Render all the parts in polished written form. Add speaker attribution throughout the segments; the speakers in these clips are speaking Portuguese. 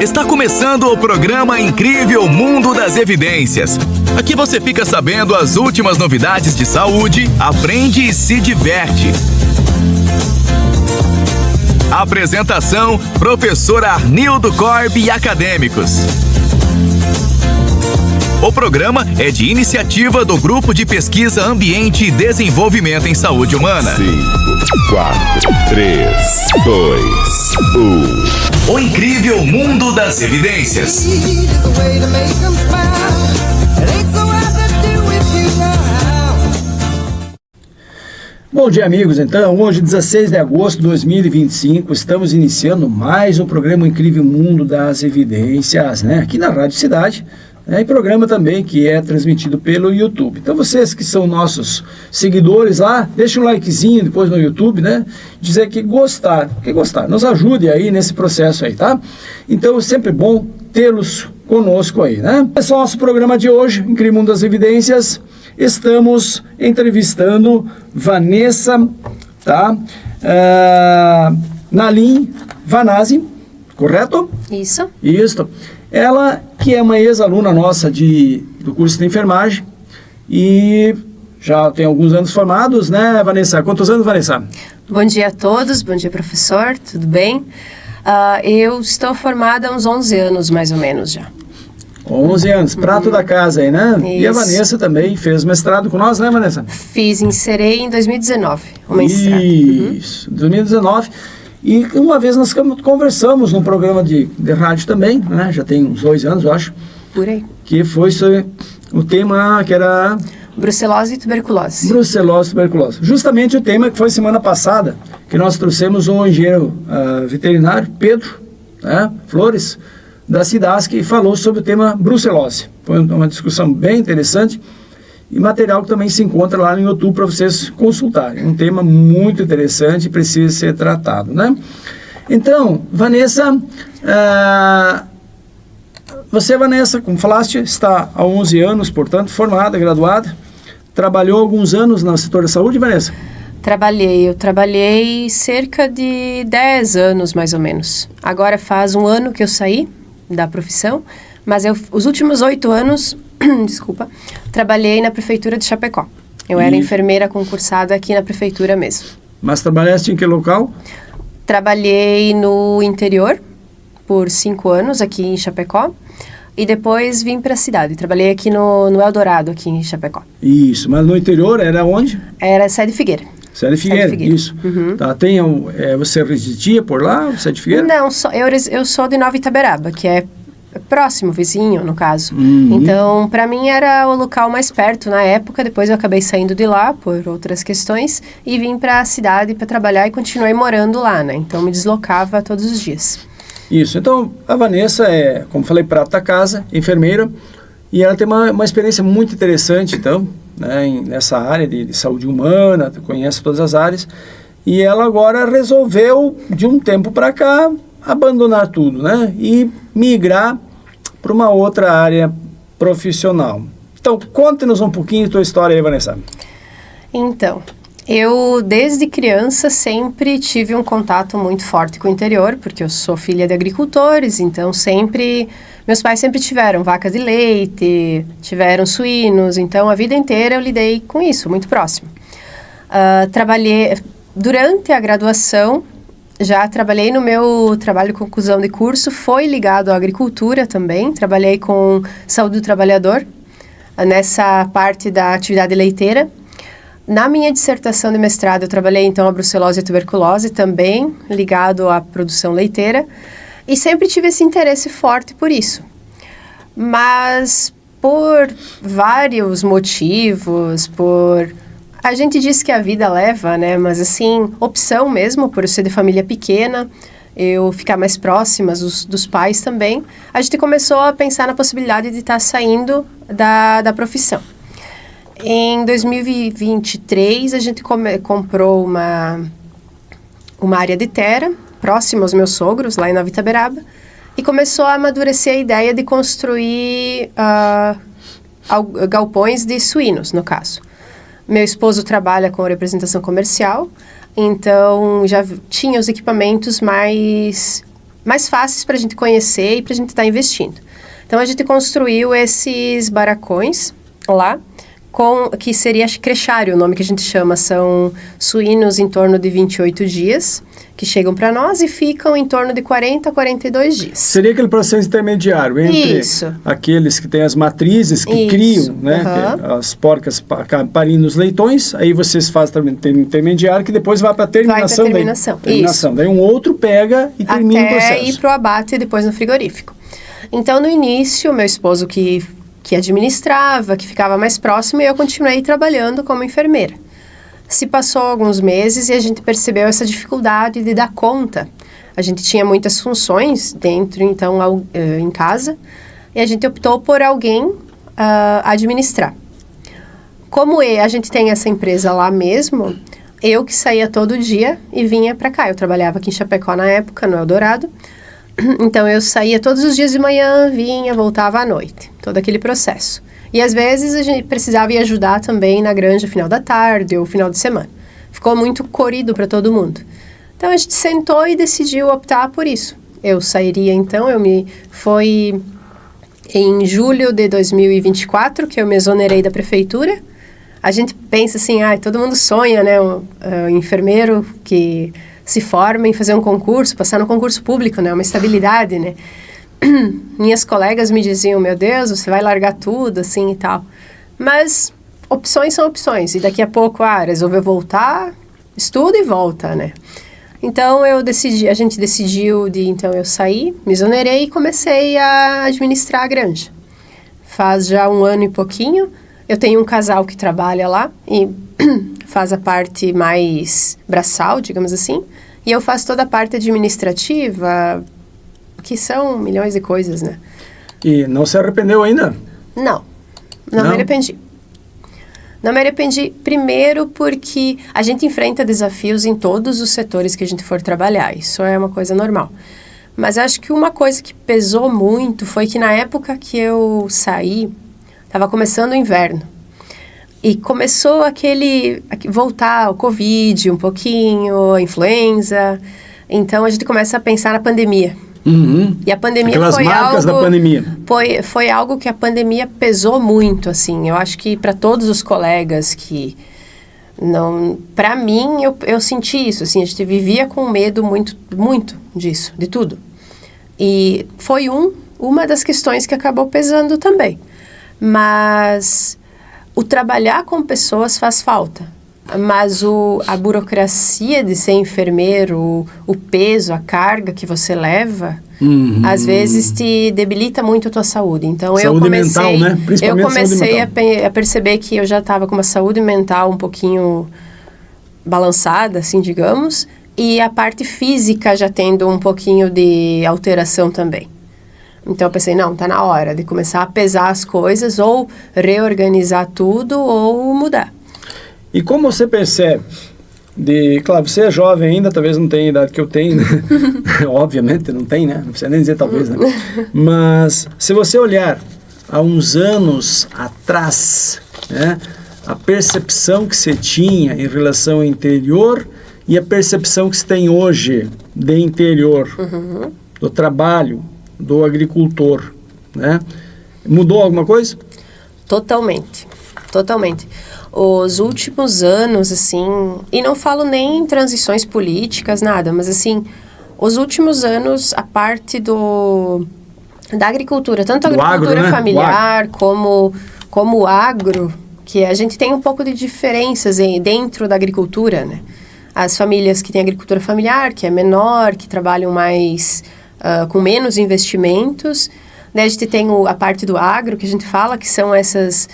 Speaker 1: Está começando o programa Incrível Mundo das Evidências. Aqui você fica sabendo as últimas novidades de saúde, aprende e se diverte. Apresentação, professor Arnildo Corb e acadêmicos. O programa é de iniciativa do Grupo de Pesquisa Ambiente e Desenvolvimento em Saúde Humana.
Speaker 2: 5, 4, 3, 2, 1.
Speaker 1: O Incrível Mundo das Evidências.
Speaker 3: Bom dia, amigos. Então, hoje, 16 de agosto de 2025, estamos iniciando mais um programa Incrível Mundo das Evidências, né? Aqui na Rádio Cidade. E programa também que é transmitido pelo YouTube. Então vocês que são nossos seguidores lá, deixa um likezinho depois no YouTube, né? Dizer que gostaram, nos ajude aí nesse processo aí, tá? Então é sempre bom tê-los conosco aí, né? Esse é o nosso programa de hoje, Incrível Mundo das Evidências. Estamos entrevistando Vanessa, tá? Nalim Vanazzi, correto?
Speaker 4: Isso.
Speaker 3: Isso. Ela que é uma ex-aluna nossa do curso de enfermagem e já tem alguns anos formados, né, Vanessa? Quantos anos, Vanessa?
Speaker 4: Bom dia a todos, bom dia, professor, tudo bem? Eu estou formada há uns 11 anos, mais ou menos, já.
Speaker 3: 11 anos, prato da casa aí, né?
Speaker 4: Isso.
Speaker 3: E a Vanessa também fez mestrado com nós, né, Vanessa?
Speaker 4: Inserei em 2019, o mestrado.
Speaker 3: Isso, 2019. E uma vez nós conversamos num programa de rádio também, né? Já tem uns 2 anos, eu acho.
Speaker 4: Por aí.
Speaker 3: Que foi sobre o tema que era...
Speaker 4: Brucelose e tuberculose.
Speaker 3: Brucelose e tuberculose. Justamente o tema que foi semana passada, que nós trouxemos um engenheiro veterinário, Pedro, né, Flores, da Cidasc, e falou sobre o tema brucelose. Foi uma discussão bem interessante. E material que também se encontra lá no YouTube para vocês consultarem. Um tema muito interessante e precisa ser tratado, né? Então, Vanessa, você, Vanessa, como falaste, está há 11 anos, portanto, formada, graduada. Trabalhou alguns anos no setor da saúde, Vanessa?
Speaker 4: Eu trabalhei cerca de 10 anos, mais ou menos. Agora faz um ano que eu saí da profissão, mas os últimos 8 anos... Desculpa, trabalhei na prefeitura de Chapecó. Eu era enfermeira concursada aqui na prefeitura mesmo.
Speaker 3: Mas trabalhaste em que local?
Speaker 4: Trabalhei no interior por 5 anos aqui em Chapecó e depois vim para a cidade. Trabalhei aqui no Eldorado, aqui em Chapecó.
Speaker 3: Isso, mas no interior era onde?
Speaker 4: Era Sé de Figueira.
Speaker 3: Sé de Figueira, isso. Uhum. Tá, você residia por lá, Sé de Figueira?
Speaker 4: Não, eu sou de Nova Itaberaba, que é próximo, vizinho, no caso.
Speaker 3: Uhum.
Speaker 4: Então, para mim era o local mais perto na época. Depois eu acabei saindo de lá por outras questões e vim para a cidade para trabalhar e continuei morando lá, né? Então, me deslocava todos os dias.
Speaker 3: Isso. Então, a Vanessa é, como falei, prata da casa, enfermeira, e ela tem uma experiência muito interessante, então, né, nessa área de saúde humana, conhece todas as áreas, e ela agora resolveu, de um tempo para cá, abandonar tudo, né? E migrar para uma outra área profissional. Então, conte-nos um pouquinho a tua história aí, Vanessa.
Speaker 4: Então, eu desde criança sempre tive um contato muito forte com o interior, porque eu sou filha de agricultores, então meus pais sempre tiveram vaca de leite, tiveram suínos, então a vida inteira eu lidei com isso, muito próximo. Trabalhei durante a graduação. Já trabalhei no meu trabalho de conclusão de curso, foi ligado à agricultura também, trabalhei com saúde do trabalhador, nessa parte da atividade leiteira. Na minha dissertação de mestrado, eu trabalhei então a brucelose e a tuberculose, também ligado à produção leiteira, e sempre tive esse interesse forte por isso. Mas por vários motivos, a gente diz que a vida leva, né? Mas assim, opção mesmo, por eu ser de família pequena, eu ficar mais próxima dos pais também, a gente começou a pensar na possibilidade de estar saindo da profissão. Em 2023, a gente comprou uma área de terra, próxima aos meus sogros, lá em Nova Itaberaba, e começou a amadurecer a ideia de construir galpões de suínos, no caso. Meu esposo trabalha com representação comercial, então já tinha os equipamentos mais mais fáceis para a gente conhecer e para a gente estar investindo. Então, a gente construiu esses barracões lá, que seria crechário, o nome que a gente chama. São suínos em torno de 28 dias, que chegam para nós e ficam em torno de 40 a 42 dias.
Speaker 3: Seria aquele processo intermediário entre aqueles que têm as matrizes, que criam, né, as porcas parindo os leitões, aí vocês fazem também intermediário, que depois vai para a terminação.
Speaker 4: Isso.
Speaker 3: Daí um outro pega e termina o processo.
Speaker 4: Até ir para o abate e depois no frigorífico. Então, no início, meu esposo que administrava, que ficava mais próximo, e eu continuei trabalhando como enfermeira. Se passou alguns meses e a gente percebeu essa dificuldade de dar conta. A gente tinha muitas funções dentro, então, em casa, e a gente optou por alguém administrar. Como a gente tem essa empresa lá mesmo, eu que saía todo dia e vinha para cá. Eu trabalhava aqui em Chapecó na época, no Eldorado. Então, eu saía todos os dias de manhã, vinha, voltava à noite. Todo aquele processo. E, às vezes, a gente precisava ir ajudar também na granja final da tarde ou final de semana. Ficou muito corrido para todo mundo. Então, a gente sentou e decidiu optar por isso. Eu sairia, então, foi em julho de 2024 que eu me exonerei da prefeitura. A gente pensa assim, todo mundo sonha, né? Um enfermeiro que se forma em fazer um concurso, passar no concurso público, né? Uma estabilidade, né? Minhas colegas me diziam, meu Deus, você vai largar tudo, assim, e tal. Mas opções são opções. E daqui a pouco, resolveu voltar, estuda e volta, né? Então, a gente decidiu então eu saí, me exonerei e comecei a administrar a granja. Faz já 1 ano e pouquinho. Eu tenho um casal que trabalha lá e faz a parte mais braçal, digamos assim. E eu faço toda a parte administrativa, que são milhões de coisas, né?
Speaker 3: E não se arrependeu ainda?
Speaker 4: Não me arrependi. Não me arrependi, primeiro porque a gente enfrenta desafios em todos os setores que a gente for trabalhar. Isso é uma coisa normal. Mas acho que uma coisa que pesou muito foi que na época que eu saí, estava começando o inverno. E começou voltar o Covid um pouquinho, a influenza. Então, a gente começa a pensar na pandemia.
Speaker 3: Uhum.
Speaker 4: E a pandemia
Speaker 3: Aquelas marcas da pandemia.
Speaker 4: Foi algo que a pandemia pesou muito, assim. Eu acho que para todos os colegas que não... Para mim, eu senti isso, assim. A gente vivia com medo muito, muito disso, de tudo. E foi uma das questões que acabou pesando também. Mas o trabalhar com pessoas faz falta. Mas a burocracia de ser enfermeiro, o peso, a carga que você leva, às vezes te debilita muito a tua saúde. Então,
Speaker 3: saúde mental, né? Principalmente
Speaker 4: eu comecei a perceber que eu já estava com uma saúde mental um pouquinho balançada, assim, digamos, e a parte física já tendo um pouquinho de alteração também. Então, eu pensei, não, tá na hora de começar a pesar as coisas, ou reorganizar tudo, ou mudar.
Speaker 3: E como você percebe, claro, você é jovem ainda, talvez não tenha a idade que eu tenho, né? Obviamente não tem, né? Não precisa nem dizer talvez, né? Mas se você olhar há uns anos atrás, né? A percepção que você tinha em relação ao interior e a percepção que se tem hoje de interior, do trabalho, do agricultor, né? Mudou alguma coisa?
Speaker 4: Totalmente. Os últimos anos, assim, e não falo nem em transições políticas, nada, mas assim, os últimos anos, a parte da agricultura, tanto a agricultura
Speaker 3: agro, né?
Speaker 4: familiar como o agro, que a gente tem um pouco de diferenças dentro da agricultura, né? As famílias que têm agricultura familiar, que é menor, que trabalham mais, com menos investimentos. Daí a gente tem a parte do agro, que a gente fala que são essas...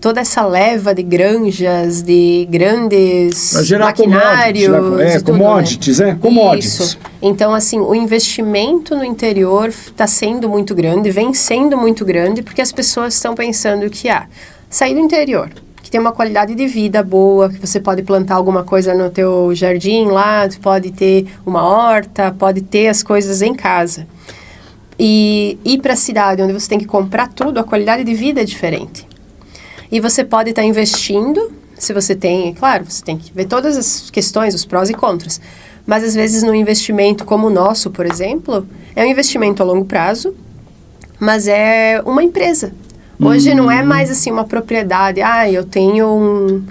Speaker 4: toda essa leva de granjas, de grandes maquinários,
Speaker 3: commodities, né? Commodities.
Speaker 4: Isso. Então, assim, o investimento no interior está sendo muito grande, vem sendo muito grande, porque as pessoas estão pensando que, sair do interior, que tem uma qualidade de vida boa, que você pode plantar alguma coisa no teu jardim lá, pode ter uma horta, pode ter as coisas em casa. E ir para a cidade, onde você tem que comprar tudo, a qualidade de vida é diferente. E você pode estar investindo, se você tem, claro, você tem que ver todas as questões, os prós e contras. Mas às vezes no investimento como o nosso, por exemplo, é um investimento a longo prazo, mas é uma empresa. Hoje não é mais assim uma propriedade, eu tenho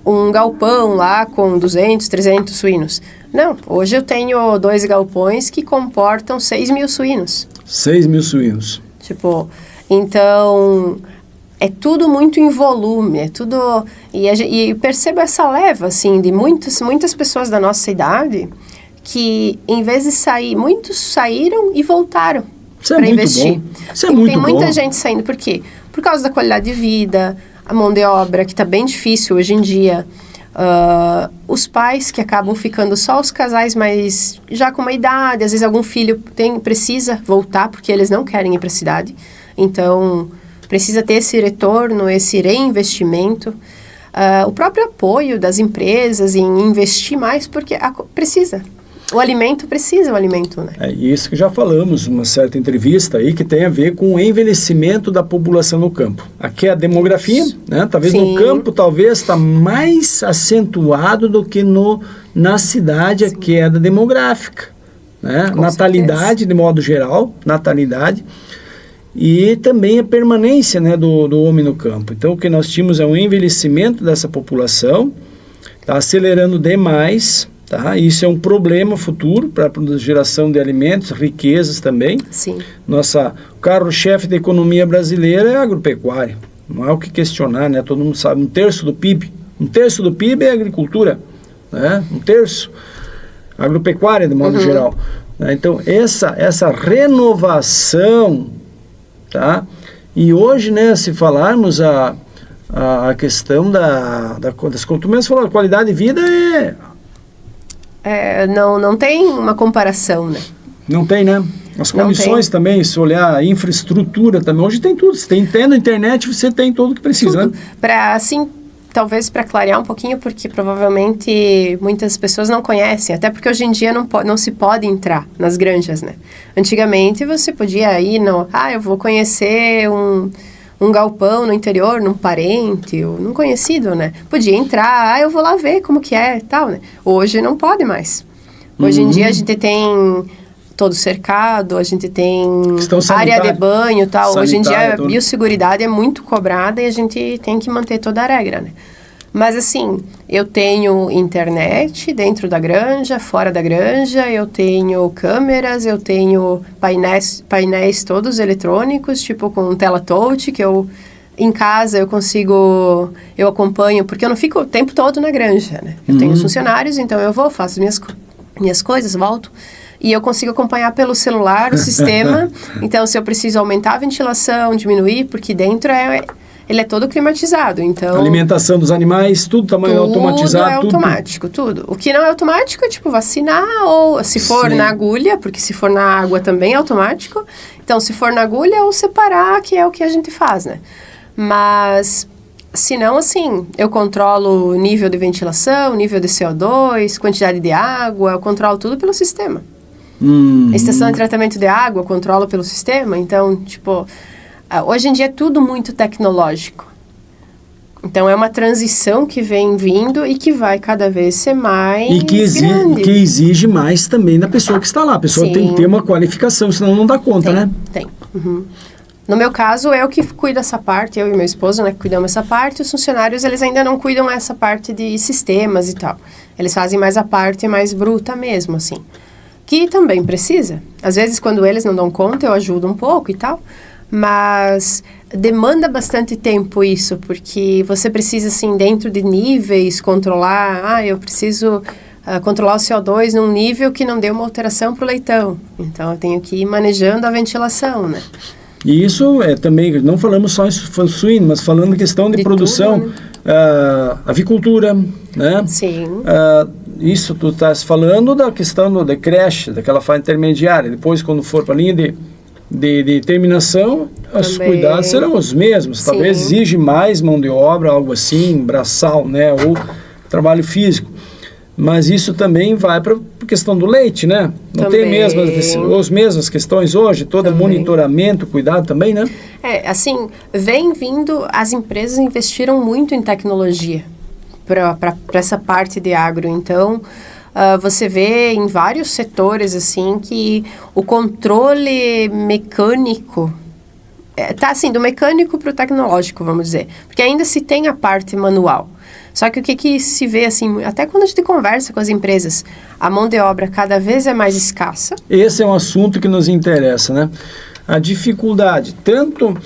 Speaker 4: um galpão lá com 200, 300 suínos. Não, hoje eu tenho 2 galpões que comportam 6.000 suínos.
Speaker 3: 6.000 suínos.
Speaker 4: Tipo, então, é tudo muito em volume, é tudo... E percebo essa leva, assim, de muitas pessoas da nossa idade que, em vez de sair, muitos saíram e voltaram para investir.
Speaker 3: Bom. Isso é muito bom.
Speaker 4: Tem muita gente saindo, por quê? Por causa da qualidade de vida, a mão de obra, que está bem difícil hoje em dia, os pais que acabam ficando só os casais, mas já com uma idade, às vezes algum filho precisa voltar, porque eles não querem ir para a cidade, então precisa ter esse retorno, esse reinvestimento, o próprio apoio das empresas em investir mais, porque precisa. O alimento precisa, né?
Speaker 3: É isso que já falamos, uma certa entrevista aí, que tem a ver com o envelhecimento da população no campo. Aqui é a demografia, né? Talvez no campo, está mais acentuado do que na cidade, a queda demográfica, né? Natalidade, de modo geral, natalidade, e também a permanência, né, do homem no campo. Então, o que nós tínhamos é um envelhecimento dessa população, está acelerando demais. Tá? Isso é um problema futuro para a geração de alimentos, riquezas também.
Speaker 4: Sim.
Speaker 3: O carro-chefe da economia brasileira é a agropecuária. Não há o que questionar, né? Todo mundo sabe, 1/3 do PIB. 1/3 do PIB é agricultura, né? 1/3. Agropecuária, de modo geral. Né? Então, essa renovação, tá? E hoje, né, se falarmos a questão das consumições, falou, a qualidade de vida
Speaker 4: não tem uma comparação, né?
Speaker 3: Não tem, né? As condições também, se olhar a infraestrutura também, hoje tem tudo. Você tendo internet, você tem tudo que precisa,
Speaker 4: tudo.
Speaker 3: Né?
Speaker 4: Talvez para clarear um pouquinho, porque provavelmente muitas pessoas não conhecem, até porque hoje em dia não se pode entrar nas granjas, né? Antigamente você podia ir eu vou conhecer um galpão no interior, num parente, ou num conhecido, né? Podia entrar, eu vou lá ver como que é e tal, né? Hoje não pode mais. Hoje em dia a gente tem todo cercado, a gente tem área de banho e tal. Hoje em dia a biosseguridade é muito cobrada e a gente tem que manter toda a regra, né? Mas assim, eu tenho internet dentro da granja, fora da granja, eu tenho câmeras, eu tenho painéis todos eletrônicos, tipo com tela touch, que em casa eu acompanho, porque eu não fico o tempo todo na granja, né? Eu tenho os funcionários, então eu vou, faço minhas coisas, volto, e eu consigo acompanhar pelo celular o sistema. Então, se eu preciso aumentar a ventilação, diminuir, porque dentro ele é todo climatizado, então... A
Speaker 3: alimentação dos animais, tudo tamanho automatizado.
Speaker 4: Tudo é automático, tudo. O que não é automático é, tipo, vacinar, ou se for na agulha, porque se for na água também é automático. Então, se for na agulha, ou separar, que é o que a gente faz, né? Mas, se não, assim, eu controlo o nível de ventilação, nível de CO2, quantidade de água, eu controlo tudo pelo sistema. A estação de tratamento de água eu controlo pelo sistema, então, tipo... Hoje em dia é tudo muito tecnológico. Então, é uma transição que vem vindo e que vai cada vez ser mais grande.
Speaker 3: Que exige mais também da pessoa que está lá. A pessoa tem que ter uma qualificação, senão não dá conta, né?
Speaker 4: Tem. No meu caso, eu que cuido dessa parte, eu e meu esposo, né, que cuidamos dessa parte. Os funcionários, eles ainda não cuidam essa parte de sistemas e tal. Eles fazem mais a parte mais bruta mesmo, assim. Que também precisa. Às vezes, quando eles não dão conta, eu ajudo um pouco e tal. Mas demanda bastante tempo isso, porque você precisa, assim, dentro de níveis, controlar... eu preciso controlar o CO2 num nível que não dê uma alteração para o leitão. Então, eu tenho que ir manejando a ventilação, né?
Speaker 3: E isso é também, não falamos só em suíno, mas falando em questão de produção, tudo, né? Avicultura, né?
Speaker 4: Sim.
Speaker 3: Isso tu estás falando da questão da creche, daquela fase intermediária. Depois, quando for para a linha de terminação, os cuidados serão os mesmos. Talvez exige mais mão de obra, algo assim, braçal, né? Ou trabalho físico. Mas isso também vai para a questão do leite, né? Não tem as mesmas questões hoje, todo monitoramento, cuidado também, né?
Speaker 4: Assim, vem vindo, as empresas investiram muito em tecnologia para essa parte de agro. Então, você vê em vários setores, assim, que o controle mecânico tá assim, do mecânico para o tecnológico, vamos dizer. Porque ainda se tem a parte manual. Só que o que se vê, assim, até quando a gente conversa com as empresas, a mão de obra cada vez é mais escassa.
Speaker 3: Esse é um assunto que nos interessa, né? A dificuldade, tanto...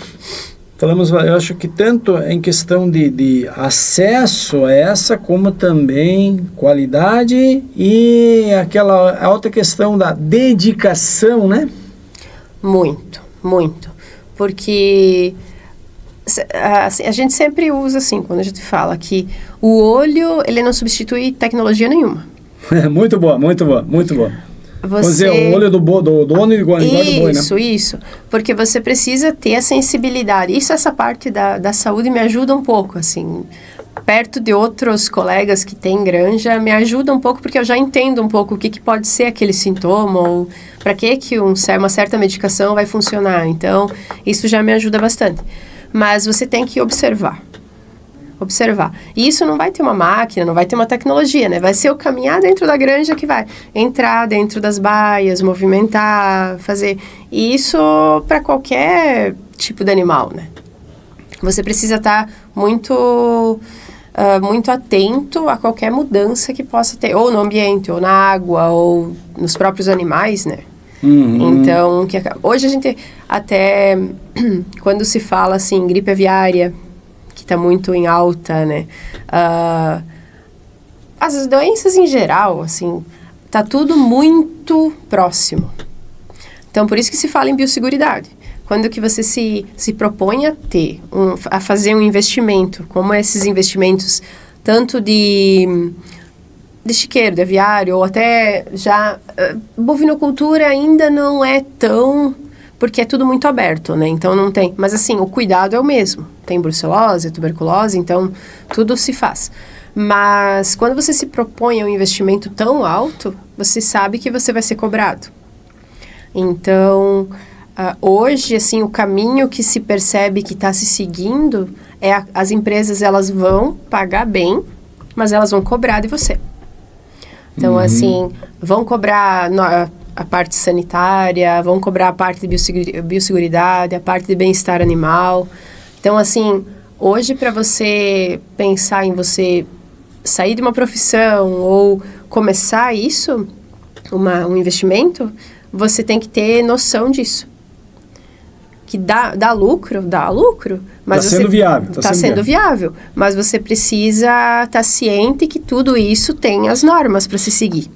Speaker 3: eu acho que tanto em questão de acesso a essa, como também qualidade e aquela outra questão da dedicação, né?
Speaker 4: Muito, muito. Porque assim, a gente sempre usa assim, quando a gente fala que o olho, ele não substitui tecnologia nenhuma.
Speaker 3: Muito boa, muito boa, muito boa. Vamos dizer, o olho do dono igual do boi, né?
Speaker 4: Isso. Porque você precisa ter a sensibilidade. Essa parte da saúde me ajuda um pouco, assim. Perto de outros colegas que têm granja, me ajuda um pouco, porque eu já entendo um pouco o que pode ser aquele sintoma, ou para que uma certa medicação vai funcionar. Então, isso já me ajuda bastante. Mas você tem que observar. E isso não vai ter uma máquina, não vai ter uma tecnologia, né? Vai ser o caminhar dentro da granja que vai entrar dentro das baias, movimentar, fazer. E isso para qualquer tipo de animal, né? Você precisa estar muito atento a qualquer mudança que possa ter, ou no ambiente, ou na água, ou nos próprios animais, né? Então, hoje a gente até, quando se fala assim, gripe aviária, que está muito em alta, né? As doenças em geral, assim, tá tudo muito próximo. Então, por isso que se fala em biosseguridade. Quando que você se propõe a fazer um investimento, como esses investimentos, tanto de chiqueiro, de aviário, ou até já... bovinocultura ainda não é tão... porque é tudo muito aberto, né? Então não tem... Mas assim, o cuidado é o mesmo. Tem brucelose, tuberculose, então tudo se faz. Mas quando você se propõe a um investimento tão alto, você sabe que você vai ser cobrado. Então, hoje, assim, o caminho que se percebe que está se seguindo é as empresas, elas vão pagar bem, mas elas vão cobrar de você. Então, assim, vão cobrar a parte sanitária, vão cobrar a parte de biosseguridade, a parte de bem-estar animal. Então, assim, hoje para você pensar em você sair de uma profissão ou começar isso, um investimento, você tem que ter noção disso. Que dá lucro, mas
Speaker 3: está sendo viável.
Speaker 4: Está sendo viável, mas você precisa estar ciente que tudo isso tem as normas para se seguir.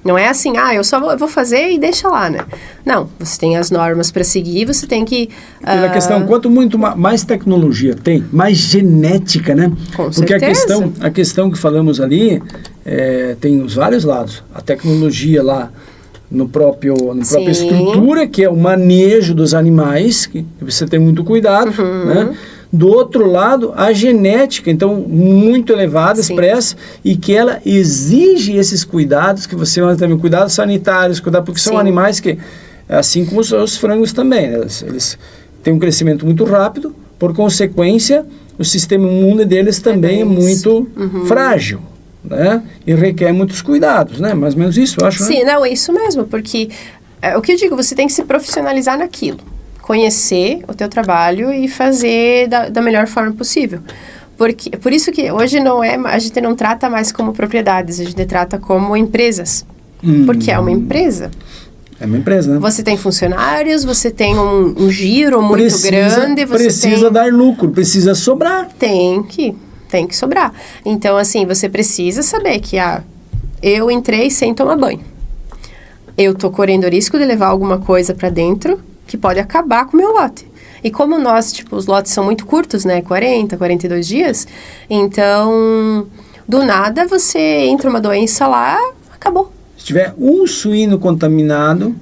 Speaker 4: Não é assim, eu só vou fazer e deixa lá, né? Não, você tem as normas para seguir, você tem que...
Speaker 3: Pela questão, quanto muito mais tecnologia tem, mais genética, né?
Speaker 4: Com
Speaker 3: Porque
Speaker 4: certeza.
Speaker 3: a questão que falamos ali tem os vários lados. A tecnologia lá no própria estrutura, que é o manejo dos animais, que você tem muito cuidado, né? Do outro lado, a genética, então, muito elevada, expressa, e que ela exige esses cuidados, que você vai também, cuidados sanitários, porque são animais que, assim como os frangos também, né? Eles têm um crescimento muito rápido, por consequência, o sistema imune deles também é muito frágil, né? E requer muitos cuidados, né? Mais ou menos isso, eu acho,
Speaker 4: Sim,
Speaker 3: né?
Speaker 4: não, é isso mesmo, porque o que eu digo, você tem que se profissionalizar naquilo. Conhecer o teu trabalho e fazer da melhor forma possível. Por isso que hoje a gente não trata mais como propriedades, a gente trata como empresas. Porque é uma empresa.
Speaker 3: É uma empresa, né?
Speaker 4: Você tem funcionários, você tem um giro muito grande.
Speaker 3: Precisa dar lucro, precisa sobrar.
Speaker 4: Tem que sobrar. Então, assim, você precisa saber que eu entrei sem tomar banho. Eu tô correndo o risco de levar alguma coisa para dentro que pode acabar com o meu lote. E como os lotes são muito curtos, né? 40, 42 dias. Então, do nada, você entra uma doença lá, acabou.
Speaker 3: Se tiver um suíno contaminado,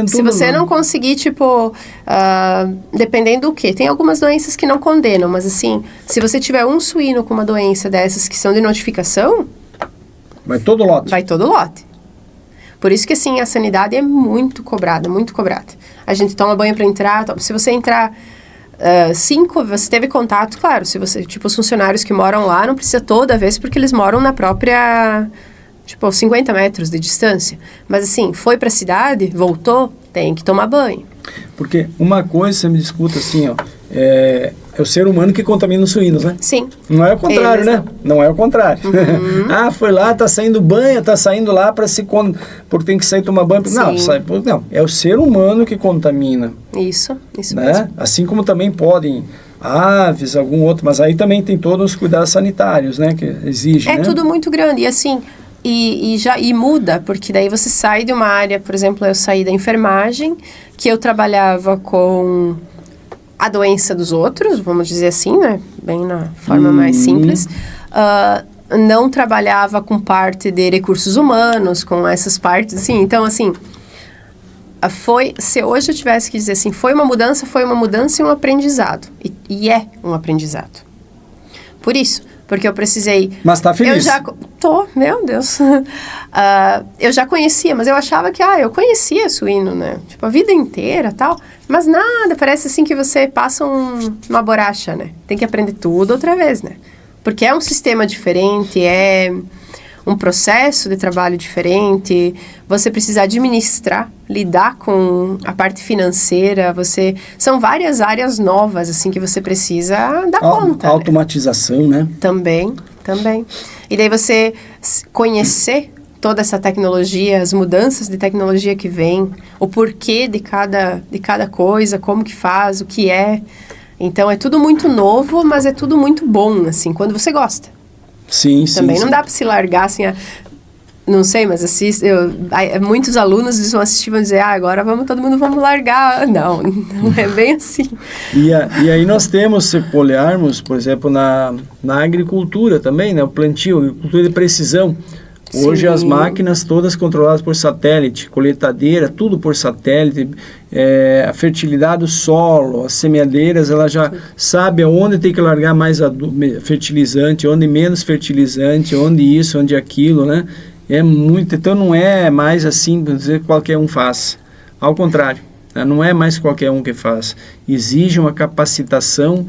Speaker 4: Se você não conseguir, dependendo do quê? Tem algumas doenças que não condenam, mas assim, se você tiver um suíno com uma doença dessas que são de notificação...
Speaker 3: Vai todo lote.
Speaker 4: Vai todo lote. Por isso que, assim, a sanidade é muito cobrada, muito cobrada. A gente toma banho para entrar, se você entrar 5, você teve contato, claro, se você, os funcionários que moram lá, não precisa toda vez, porque eles moram na própria tipo 50 metros de distância. Mas assim, foi para a cidade, voltou, tem que tomar banho.
Speaker 3: Porque uma coisa, você me discuta assim, ó, é o ser humano que contamina os suínos, né?
Speaker 4: Sim.
Speaker 3: Não é o contrário, né? Não é o contrário. Ah, foi lá, tá saindo banho, tá saindo lá para porque tem que sair tomar banho. Não, é o ser humano que contamina.
Speaker 4: Isso
Speaker 3: né?
Speaker 4: mesmo.
Speaker 3: Assim como também podem aves, algum outro, mas aí também tem todos os cuidados sanitários, né? Que exigem,
Speaker 4: É
Speaker 3: né?
Speaker 4: tudo muito grande, e assim, e muda, porque daí você sai de uma área, por exemplo, eu saí da enfermagem, que eu trabalhava com a doença dos outros, vamos dizer assim, né? Bem na forma mais simples. Não trabalhava com parte de recursos humanos, com essas partes, assim. Então, assim, se hoje eu tivesse que dizer assim, foi uma mudança e um aprendizado. E é um aprendizado. Por isso, porque eu precisei...
Speaker 3: Mas tá feliz?
Speaker 4: Meu Deus. Eu já conhecia, mas eu achava que, eu conhecia suíno, né? Tipo, a vida inteira, tal. Mas nada, parece assim que você passa uma borracha, né? Tem que aprender tudo outra vez, né? Porque é um sistema diferente, é um processo de trabalho diferente, você precisa administrar, lidar com a parte financeira, são várias áreas novas, assim, que você precisa dar conta.
Speaker 3: Automatização, né?
Speaker 4: Também. E daí você conhecer toda essa tecnologia, as mudanças de tecnologia que vem, o porquê de cada coisa, como que faz, o que é. Então, é tudo muito novo, mas é tudo muito bom, assim, quando você gosta.
Speaker 3: Sim.
Speaker 4: Também não dá para se largar, assim, não sei, mas muitos alunos vão assistir e vão dizer, agora vamos largar. Não é bem assim.
Speaker 3: E aí nós temos, se olharmos, por exemplo, na agricultura também, né? O plantio, agricultura de precisão. Hoje
Speaker 4: Sim.
Speaker 3: as máquinas todas controladas por satélite, colheitadeira, tudo por satélite, a fertilidade do solo, as semeadeiras, ela já sabe aonde tem que largar mais fertilizante, onde menos fertilizante, onde isso, onde aquilo, né? É muito, então não é mais assim, para dizer que qualquer um faz. Ao contrário, né? Não é mais qualquer um que faz. Exige uma capacitação,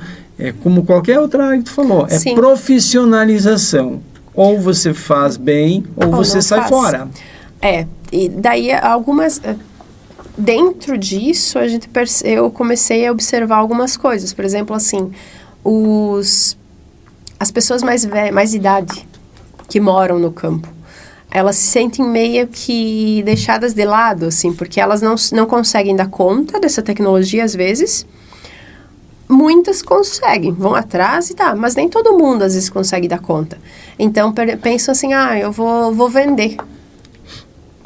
Speaker 3: como qualquer outra área que tu falou,
Speaker 4: Sim.
Speaker 3: profissionalização. Ou você faz bem, ou você sai fora.
Speaker 4: E daí algumas... Dentro disso, eu comecei a observar algumas coisas. Por exemplo, assim, as pessoas mais idade, que moram no campo, elas se sentem meio que deixadas de lado, assim, porque elas não conseguem dar conta dessa tecnologia, às vezes. Muitas conseguem, vão atrás e mas nem todo mundo às vezes consegue dar conta. Então pensam assim, eu vou vender.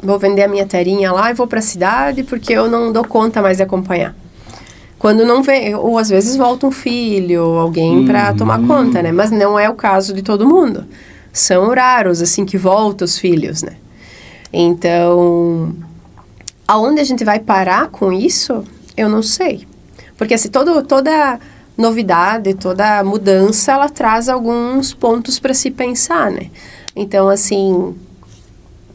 Speaker 4: Vou vender a minha terrinha lá e vou para a cidade porque eu não dou conta mais de acompanhar. Quando não vem, ou às vezes volta um filho, alguém para tomar conta, né? Mas não é o caso de todo mundo. São raros, assim, que voltam os filhos, né? Então, aonde a gente vai parar com isso, eu não sei. Porque assim, toda novidade, toda mudança, ela traz alguns pontos para se pensar, né? Então, assim,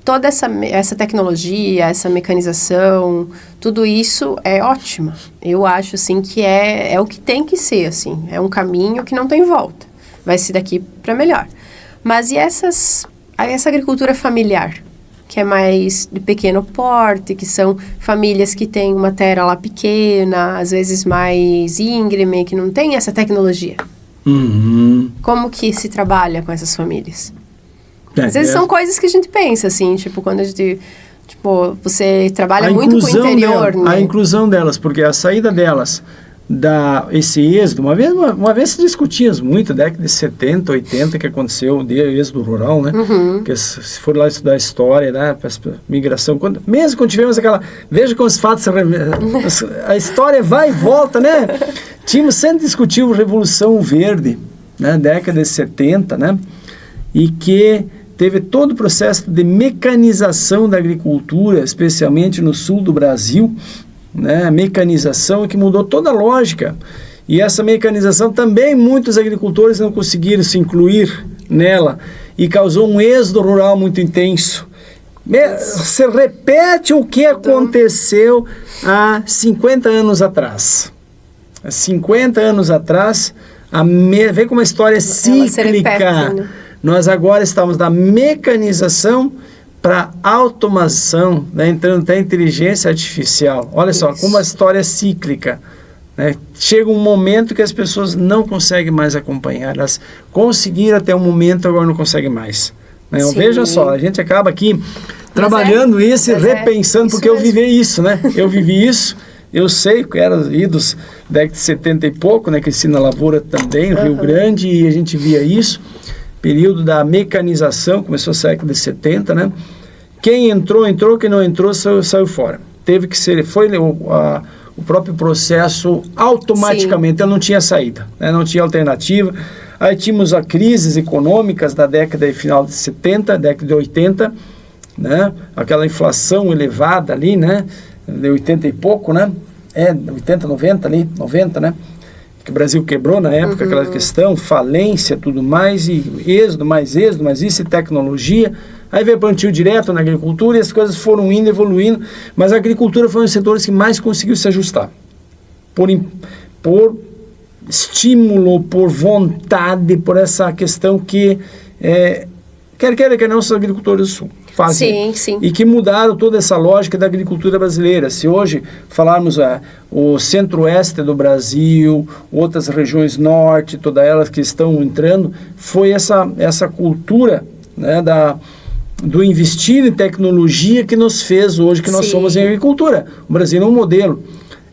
Speaker 4: toda essa tecnologia, essa mecanização, tudo isso é ótimo. Eu acho, assim, que é o que tem que ser, assim. É um caminho que não tem volta. Vai ser daqui para melhor. Mas e essa agricultura familiar? Que é mais de pequeno porte, que são famílias que têm uma terra lá pequena, às vezes mais íngreme, que não tem essa tecnologia. Como que se trabalha com essas famílias? Às vezes são coisas que a gente pensa, assim, tipo, quando a gente... Tipo, você trabalha muito com o interior, né?
Speaker 3: A inclusão delas, porque a saída delas... esse êxodo, uma vez se discutimos muito, década de 70, 80, que aconteceu o êxodo rural, né? Que se for lá estudar a história, né? Migração, mesmo quando tivemos veja como os fatos, a história vai e volta, né? Tínhamos sempre discutido a Revolução Verde, né? Década de 70, né? E que teve todo o processo de mecanização da agricultura, especialmente no sul do Brasil, né, a mecanização que mudou toda a lógica. E essa mecanização também muitos agricultores não conseguiram se incluir nela e causou um êxodo rural muito intenso. Se repete o que aconteceu há 50 anos atrás. Há 50 anos atrás, vê como a história é cíclica.
Speaker 4: Repete, né?
Speaker 3: nós agora estamos da mecanização para automação, né, entrando até inteligência artificial. Olha só, como a história é cíclica. Né? Chega um momento que as pessoas não conseguem mais acompanhar. Elas conseguiram até um momento, agora não conseguem mais. Né? Veja só, a gente acaba aqui trabalhando isso e repensando, porque eu vivi isso, né? Eu vivi isso, eu sei que era idos década de 70 e pouco, né? Cresci na lavoura também, no Rio Grande, e a gente via isso. Período da mecanização, começou no século de 70, né? Quem entrou, quem não entrou, saiu fora. Teve que ser, foi o próprio processo automaticamente, não tinha saída, né? Não tinha alternativa. Aí tínhamos as crises econômicas da década final de 70, década de 80, né? Aquela inflação elevada ali, né? De 80 e pouco, né? 80, 90 ali, 90, né? Que o Brasil quebrou na época, aquela questão, falência, tudo mais, e êxodo, mais isso, e tecnologia. Aí veio plantio direto na agricultura e as coisas foram indo, evoluindo, mas a agricultura foi um dos setores que mais conseguiu se ajustar. Por estímulo, por vontade, por essa questão que, quer não, os agricultores do Sul fazem. Sim. E que mudaram toda essa lógica da agricultura brasileira. Se hoje falarmos o centro-oeste do Brasil, outras regiões norte, todas elas que estão entrando, foi essa cultura, né, do investir em tecnologia que nos fez hoje que nós somos em agricultura. O Brasil é um modelo.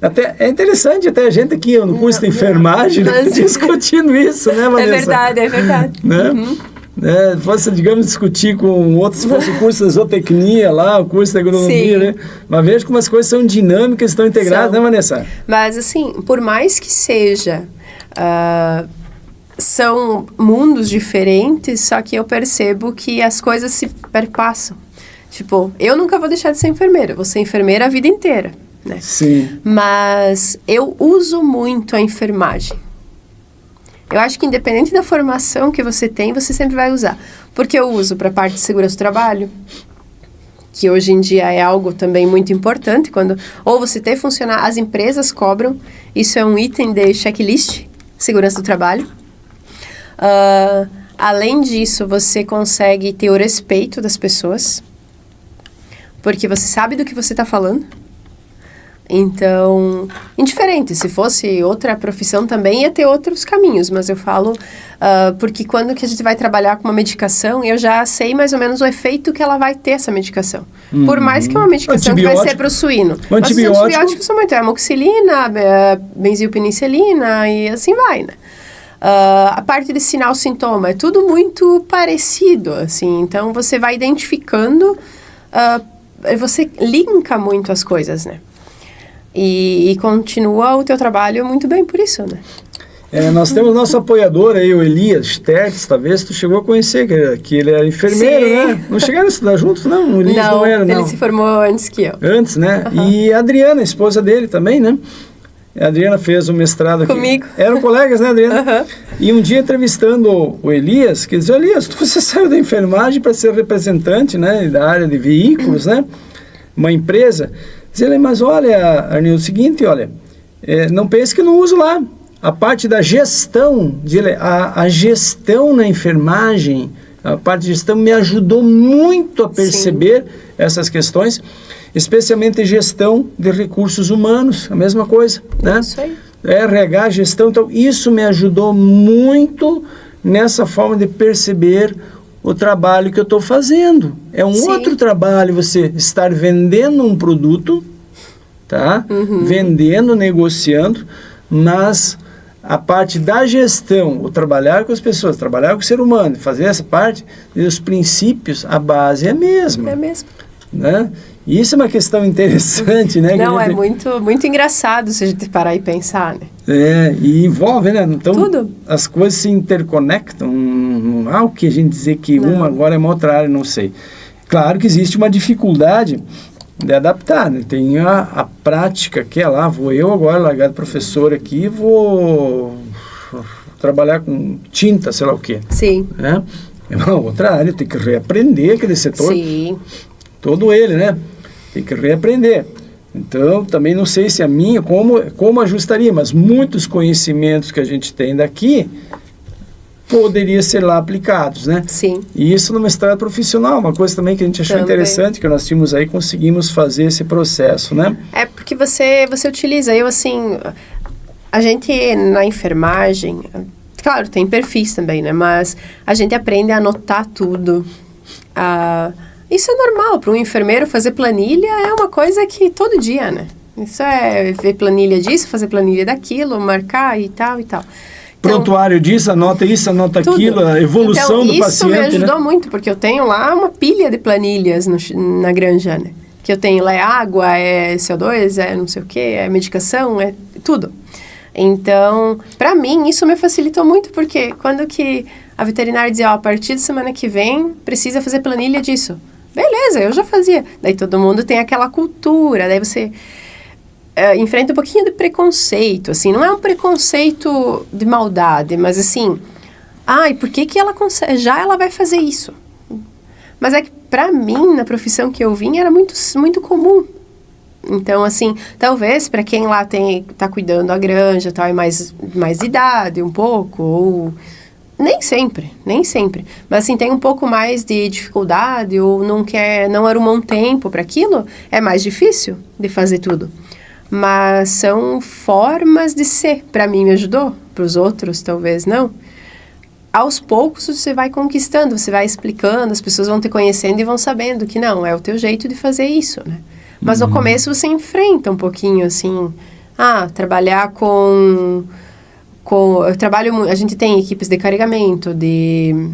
Speaker 3: Até, é interessante até a gente aqui no curso de enfermagem discutindo isso, né, Vanessa?
Speaker 4: É verdade.
Speaker 3: Né? Fosse, digamos, discutir com outros, se fosse o curso de zootecnia lá, o curso de agronomia, né? Mas veja como as coisas são dinâmicas, estão integradas, né, Vanessa?
Speaker 4: Mas, assim, por mais que seja... são mundos diferentes, só que eu percebo que as coisas se perpassam. Tipo, eu nunca vou deixar de ser enfermeira, eu vou ser enfermeira a vida inteira, né?
Speaker 3: Sim.
Speaker 4: Mas eu uso muito a enfermagem. Eu acho que independente da formação que você tem, você sempre vai usar. Porque eu uso para a parte de segurança do trabalho, que hoje em dia é algo também muito importante, ou você ter funcionar, as empresas cobram, isso é um item de checklist, segurança do trabalho. Além disso, você consegue ter o respeito das pessoas, porque você sabe do que você está falando. Então, indiferente, se fosse outra profissão também ia ter outros caminhos, mas eu falo porque quando que a gente vai trabalhar com uma medicação, eu já sei mais ou menos o efeito que ela vai ter essa medicação. Por mais que é uma medicação que vai ser para o suíno. Os antibióticos são muito, amoxicilina, benzilpenicilina e assim vai, né? A parte de sinal sintoma é tudo muito parecido, assim, então você vai identificando, você linka muito as coisas, né? E continua o teu trabalho muito bem por isso, né?
Speaker 3: Nós temos nosso apoiador aí, o Elias Tertz, talvez tu chegou a conhecer, que ele era enfermeiro, né? Não chegaram a estudar juntos, não? O Elias não era, não.
Speaker 4: Ele se formou antes que eu.
Speaker 3: Antes, né? E a Adriana, a esposa dele também, né? A Adriana fez o mestrado aqui.
Speaker 4: Comigo.
Speaker 3: Eram colegas, né, Adriana? E um dia entrevistando o Elias, que dizia, Elias, você saiu da enfermagem para ser representante, né, da área de veículos, né? Uma empresa. Dizia, mas olha, Arnildo, o seguinte, olha, não pense que eu não uso lá. A parte da gestão, a gestão na enfermagem, a parte de gestão me ajudou muito a perceber essas questões, especialmente gestão de recursos humanos, a mesma coisa, né?
Speaker 4: Isso aí.
Speaker 3: RH, gestão, então isso me ajudou muito nessa forma de perceber o trabalho que eu estou fazendo. É um outro trabalho você estar vendendo um produto, tá? Vendendo, negociando, mas a parte da gestão, o trabalhar com as pessoas, trabalhar com o ser humano, fazer essa parte, os princípios, a base é a mesma.
Speaker 4: É a mesma.
Speaker 3: Né? E isso é uma questão interessante, né?
Speaker 4: Não, é muito, muito engraçado se a gente parar e pensar, né?
Speaker 3: E envolve, né? Então,
Speaker 4: tudo.
Speaker 3: As coisas se interconectam, não há o que a gente dizer que uma agora é uma outra área, não sei. Claro que existe uma dificuldade de adaptar, né? Tem a prática que é lá, vou eu agora largar de professor aqui, vou trabalhar com tinta, sei lá o quê.
Speaker 4: Sim.
Speaker 3: Né? É uma outra área, tem que reaprender aquele setor.
Speaker 4: Sim.
Speaker 3: Todo ele, né? Tem que reaprender. Então, também não sei se a minha, como ajustaria, mas muitos conhecimentos que a gente tem daqui, poderia ser lá aplicados, né?
Speaker 4: Sim.
Speaker 3: E isso numa estrada profissional, uma coisa também que a gente achou
Speaker 4: Também.
Speaker 3: interessante, que nós tínhamos aí, conseguimos fazer esse processo, né?
Speaker 4: É porque você utiliza, a gente na enfermagem, claro, tem perfis também, né? Mas a gente aprende a anotar tudo. Isso é normal, para um enfermeiro fazer planilha é uma coisa que todo dia, né? Isso é ver planilha disso, fazer planilha daquilo, marcar e tal e tal. Então,
Speaker 3: Prontuário disso, anota isso, anota
Speaker 4: tudo.
Speaker 3: aquilo, a evolução
Speaker 4: então,
Speaker 3: do paciente,
Speaker 4: isso me ajudou
Speaker 3: né?
Speaker 4: muito, porque eu tenho lá uma pilha de planilhas na granja, né? Que eu tenho lá é água, é CO2, é não sei o quê, é medicação, é tudo. Então, para mim, isso me facilitou muito, porque quando que a veterinária dizia, a partir da semana que vem, precisa fazer planilha disso. Beleza, eu já fazia. Daí todo mundo tem aquela cultura, daí você enfrenta um pouquinho de preconceito, assim, não é um preconceito de maldade, mas assim, e por que ela consegue, já ela vai fazer isso? Mas é que para mim, na profissão que eu vim, era muito, muito comum. Então, assim, talvez para quem lá tá cuidando da granja, tal, é mais de idade um pouco, ou nem sempre. Mas assim, tem um pouco mais de dificuldade, ou não arrumou um tempo para aquilo, é mais difícil de fazer tudo. Mas são formas de ser. Para mim me ajudou, para os outros talvez não. Aos poucos você vai conquistando, você vai explicando, as pessoas vão te conhecendo e vão sabendo que não, é o teu jeito de fazer isso, né? Mas no começo você enfrenta um pouquinho, assim, trabalhar a gente tem equipes de carregamento, de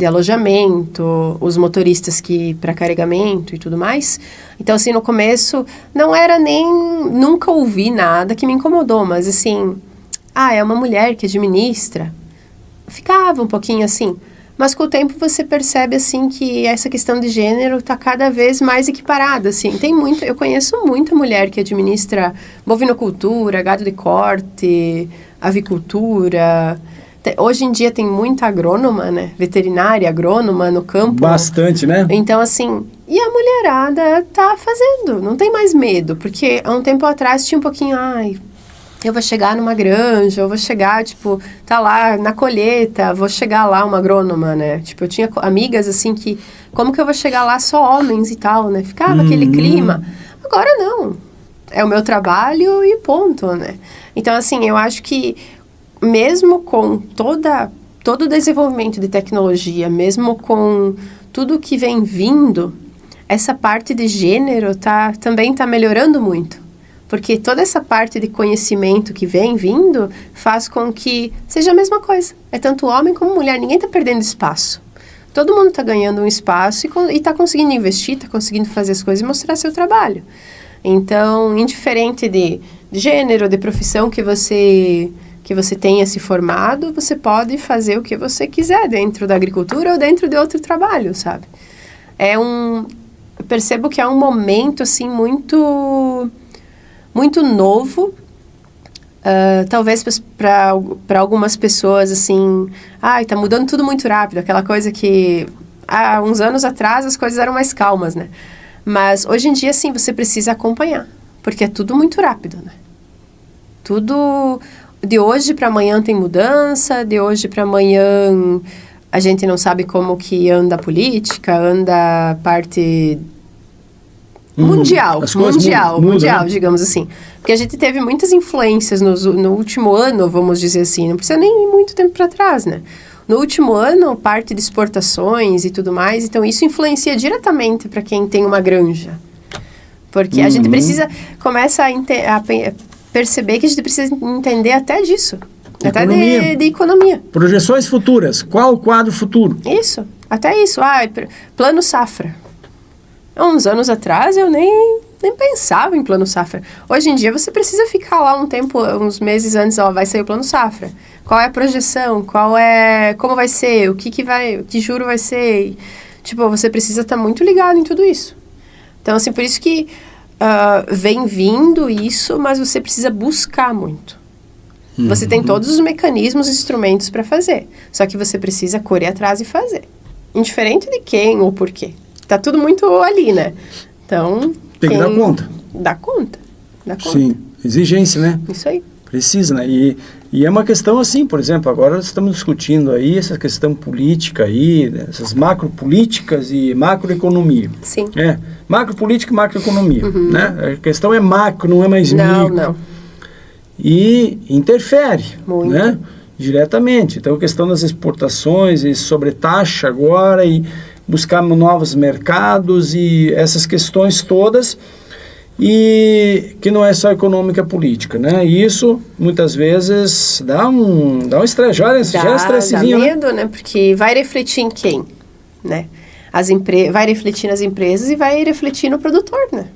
Speaker 4: alojamento, os motoristas que para carregamento e tudo mais. Então, assim, no começo não era nunca ouvi nada que me incomodou, mas assim, é uma mulher que administra. Ficava um pouquinho assim. Mas com o tempo você percebe, assim, que essa questão de gênero está cada vez mais equiparada, assim. Eu conheço muita mulher que administra bovinocultura, gado de corte, avicultura. Hoje em dia tem muita agrônoma, né? Veterinária, agrônoma no campo.
Speaker 3: Bastante, né?
Speaker 4: Então, assim, e a mulherada tá fazendo, não tem mais medo. Porque há um tempo atrás tinha um pouquinho, eu vou chegar numa granja, eu vou chegar, tá lá na colheita, vou chegar lá uma agrônoma, né? Eu tinha amigas, assim, que, como que eu vou chegar lá só homens e tal, né? Ficava aquele clima. Agora não. É o meu trabalho e ponto, né? Então, assim, eu acho que mesmo com todo o desenvolvimento de tecnologia, mesmo com tudo que vem vindo, essa parte de gênero também está melhorando muito. Porque toda essa parte de conhecimento que vem vindo faz com que seja a mesma coisa. É tanto homem como mulher, ninguém está perdendo espaço. Todo mundo está ganhando um espaço e está conseguindo investir, está conseguindo fazer as coisas e mostrar seu trabalho. Então, indiferente de gênero, de profissão que você tenha se formado, você pode fazer o que você quiser dentro da agricultura ou dentro de outro trabalho, sabe? Eu percebo que é um momento, assim, muito novo, talvez para algumas pessoas, assim, tá mudando tudo muito rápido, aquela coisa que há uns anos atrás as coisas eram mais calmas, né? Mas hoje em dia, sim, você precisa acompanhar, porque é tudo muito rápido, né? Tudo de hoje para amanhã tem mudança, de hoje para amanhã a gente não sabe como que anda a política, anda a parte mundial,
Speaker 3: né?
Speaker 4: digamos assim. Porque a gente teve muitas influências no último ano, vamos dizer assim, não precisa nem ir muito tempo para trás, né? No último ano, parte de exportações e tudo mais, então isso influencia diretamente para quem tem uma granja. Porque a gente começa a perceber que a gente precisa entender até disso. Até de economia.
Speaker 3: Projeções futuras. Qual o quadro futuro?
Speaker 4: Isso, até isso. Plano safra. Há uns anos atrás eu nem pensava em plano safra. Hoje em dia você precisa ficar lá um tempo, uns meses antes, vai sair o plano safra. Qual é a projeção? Como vai ser? Que juro vai ser? Você precisa estar muito ligado em tudo isso. Então, assim, por isso que vem vindo isso, mas você precisa buscar muito. Você tem todos os mecanismos e instrumentos para fazer. Só que você precisa correr atrás e fazer. Indiferente de quem ou por quê. Tá tudo muito ali, né? Então...
Speaker 3: Tem que dar conta.
Speaker 4: Dá conta.
Speaker 3: Sim. Exigência, né?
Speaker 4: Isso aí.
Speaker 3: Precisa, né? E é uma questão assim, por exemplo, agora nós estamos discutindo aí essa questão política aí, né? Essas macropolíticas e macroeconomia.
Speaker 4: Sim.
Speaker 3: Macropolítica e macroeconomia, né? A questão é macro, não é mais
Speaker 4: Não,
Speaker 3: micro.
Speaker 4: não.
Speaker 3: E interfere,
Speaker 4: Muito.
Speaker 3: né? Diretamente. Então, a questão das exportações e sobretaxa agora e buscar novos mercados e essas questões todas, e que não é só econômica política, né? E isso, muitas vezes, dá um estresse, gera estressezinho,
Speaker 4: dá
Speaker 3: né?
Speaker 4: medo, né? Porque vai refletir em quem, né? Vai refletir nas empresas e vai refletir no produtor, né?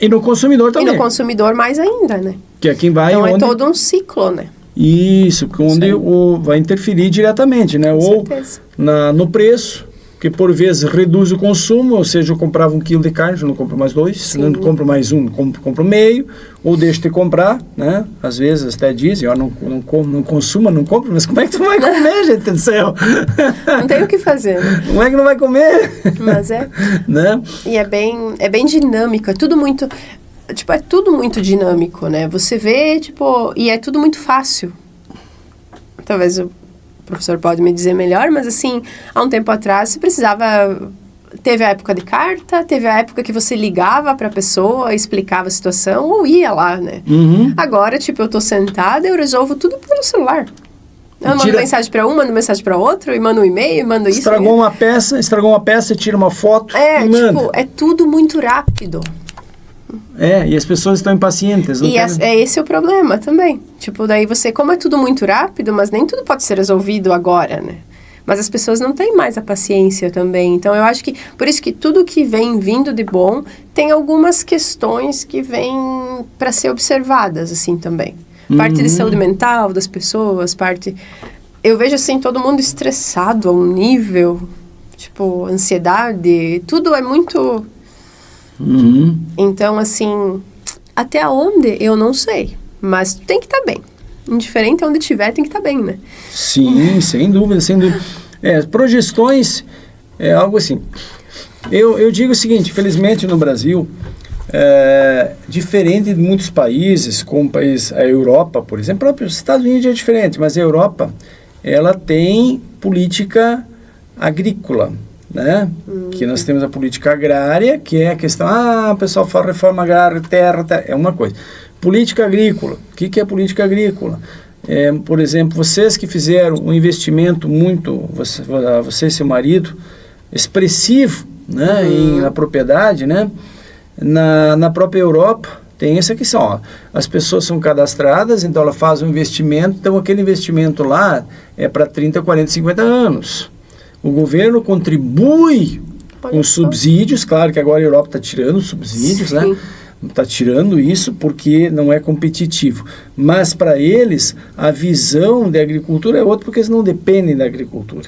Speaker 3: E no consumidor também.
Speaker 4: E no consumidor mais ainda, né?
Speaker 3: Que é quem vai
Speaker 4: Então
Speaker 3: onde...
Speaker 4: é todo um ciclo, né?
Speaker 3: Isso, onde vai interferir diretamente, né?
Speaker 4: Com
Speaker 3: Ou
Speaker 4: certeza.
Speaker 3: no preço, que por vezes reduz o consumo, ou seja, eu comprava 1 quilo de carne, já não compro mais 2,
Speaker 4: Sim.
Speaker 3: não compro mais 1, compro meio, ou deixo de comprar, né? Às vezes até dizem, não consuma, não compro, mas como é que tu vai comer, gente do céu?
Speaker 4: Não tem o que fazer, né?
Speaker 3: Como é que não vai comer?
Speaker 4: Mas é.
Speaker 3: Né?
Speaker 4: E é bem dinâmico, é tudo muito dinâmico, né? Você vê, e é tudo muito fácil. Talvez o professor pode me dizer melhor, mas assim, há um tempo atrás você precisava... Teve a época de carta, teve a época que você ligava para a pessoa, explicava a situação ou ia lá, né? Agora, eu tô sentada, eu resolvo tudo pelo celular. Eu mando mensagem para um, mando mensagem para outro, e mando um e-mail, mando isso.
Speaker 3: Estragou uma peça, tira uma foto e manda.
Speaker 4: É tudo muito rápido.
Speaker 3: E as pessoas estão impacientes.
Speaker 4: Esse é o problema também. Daí você, como é tudo muito rápido, mas nem tudo pode ser resolvido agora, né? Mas as pessoas não têm mais a paciência também. Então, eu acho que, por isso que tudo que vem vindo de bom, tem algumas questões que vêm para ser observadas, assim, também. Parte de saúde mental das pessoas, eu vejo, assim, todo mundo estressado a um nível, ansiedade, tudo é muito... Então, assim, até onde eu não sei, mas tem que estar bem. Indiferente aonde estiver, tem que estar bem, né?
Speaker 3: Sim, sem dúvida, sem dúvida. Projeções é algo assim. Eu digo o seguinte, infelizmente no Brasil, diferente de muitos países, como a Europa, por exemplo, os Estados Unidos é diferente, mas a Europa, ela tem política agrícola, né? Que nós temos a política agrária, que é a questão, o pessoal fala reforma agrária, terra, é uma coisa. Política agrícola, o que é política agrícola? Por exemplo, vocês que fizeram um investimento muito, você e seu marido, expressivo, né, na propriedade, né? Na própria Europa, tem essa questão, as pessoas são cadastradas, então ela faz um investimento, então aquele investimento lá é para 30, 40, 50 anos. O governo contribui com subsídios, claro que agora a Europa está tirando subsídios, né? Está tirando isso porque não é competitivo. Mas para eles, a visão de agricultura é outra, porque eles não dependem da agricultura.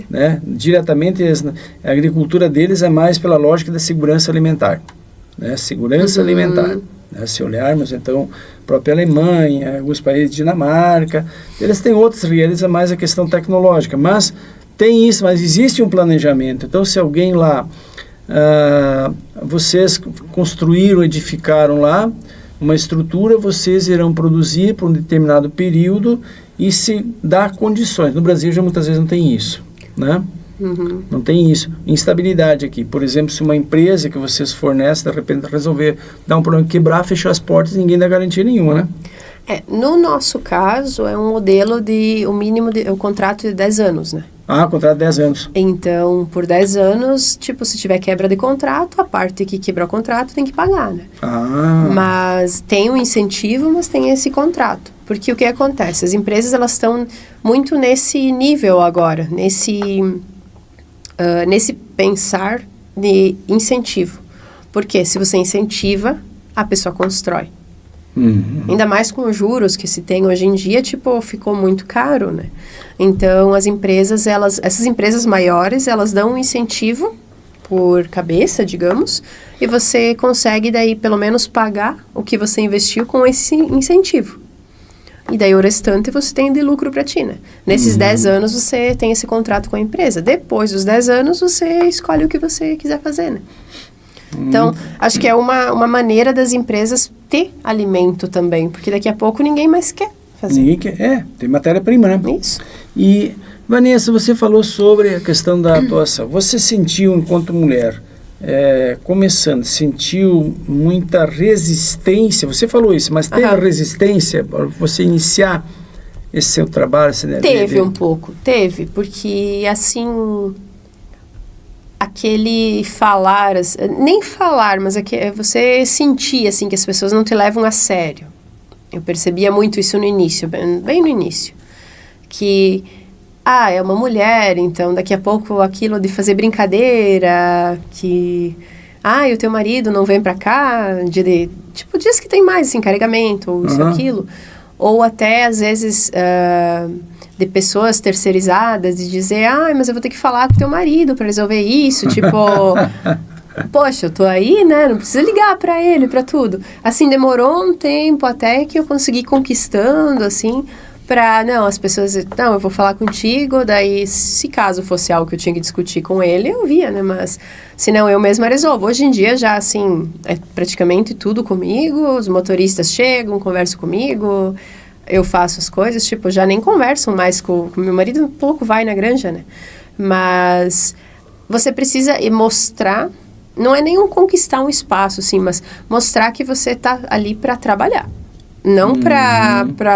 Speaker 3: Né? Diretamente, a agricultura deles é mais pela lógica da segurança alimentar. Né? Segurança alimentar. Né? Se olharmos, então, a própria Alemanha, alguns países, Dinamarca, eles têm outros, eles é mais a questão tecnológica. Mas tem isso, mas existe um planejamento. Então, se alguém lá... vocês construíram, edificaram lá uma estrutura, vocês irão produzir por um determinado período e se dá condições. No Brasil já muitas vezes não tem isso, né? Não tem isso. Instabilidade aqui. Por exemplo, se uma empresa que vocês fornecem, de repente resolver dar um problema, quebrar, fechar as portas, ninguém dá garantia nenhuma, né?
Speaker 4: No nosso caso, é um modelo o contrato de 10 anos, né?
Speaker 3: Contrato de 10 anos.
Speaker 4: Então, por 10 anos, se tiver quebra de contrato, a parte que quebrar o contrato tem que pagar, né? Mas tem um incentivo, mas tem esse contrato. Porque o que acontece? As empresas, elas estão muito nesse nível agora, nesse pensar de incentivo. Porque se você incentiva, a pessoa constrói. Ainda mais com os juros que se tem hoje em dia, ficou muito caro, né? Então, as empresas, essas empresas maiores, elas dão um incentivo por cabeça, digamos, e você consegue daí, pelo menos, pagar o que você investiu com esse incentivo. E daí, o restante, você tem de lucro para ti, né? Nesses 10 anos, você tem esse contrato com a empresa. Depois dos 10 anos, você escolhe o que você quiser fazer, né? Então, acho que é uma maneira das empresas ter alimento também, porque daqui a pouco ninguém mais quer fazer.
Speaker 3: Ninguém quer. Tem matéria-prima, né?
Speaker 4: Isso.
Speaker 3: E, Vanessa, você falou sobre a questão da atuação. Você sentiu, enquanto mulher, sentiu muita resistência? Você falou isso, mas teve resistência para você iniciar esse seu trabalho?
Speaker 4: Teve um pouco, porque assim, aquele falar, nem falar, mas você sentia assim que as pessoas não te levam a sério. Eu percebia muito isso no início, bem no início, que é uma mulher, então daqui a pouco aquilo de fazer brincadeira, que o teu marido não vem pra cá, tipo, diz que tem mais assim, carregamento, ou isso, aquilo. Ou até, às vezes, de pessoas terceirizadas, de dizer, mas eu vou ter que falar com teu marido para resolver isso, tipo, poxa, eu tô aí, né, não precisa ligar para ele, para tudo. Assim, demorou um tempo até que eu consegui conquistando, assim, as pessoas, eu vou falar contigo, daí, se caso fosse algo que eu tinha que discutir com ele, eu via, né, mas, se não, eu mesma resolvo. Hoje em dia, já, assim, é praticamente tudo comigo, os motoristas chegam, conversam comigo, eu faço as coisas, tipo, já nem conversam mais com meu marido, um pouco vai na granja, né, mas você precisa mostrar, não é nenhum conquistar um espaço, assim, mas mostrar que você tá ali para trabalhar. Não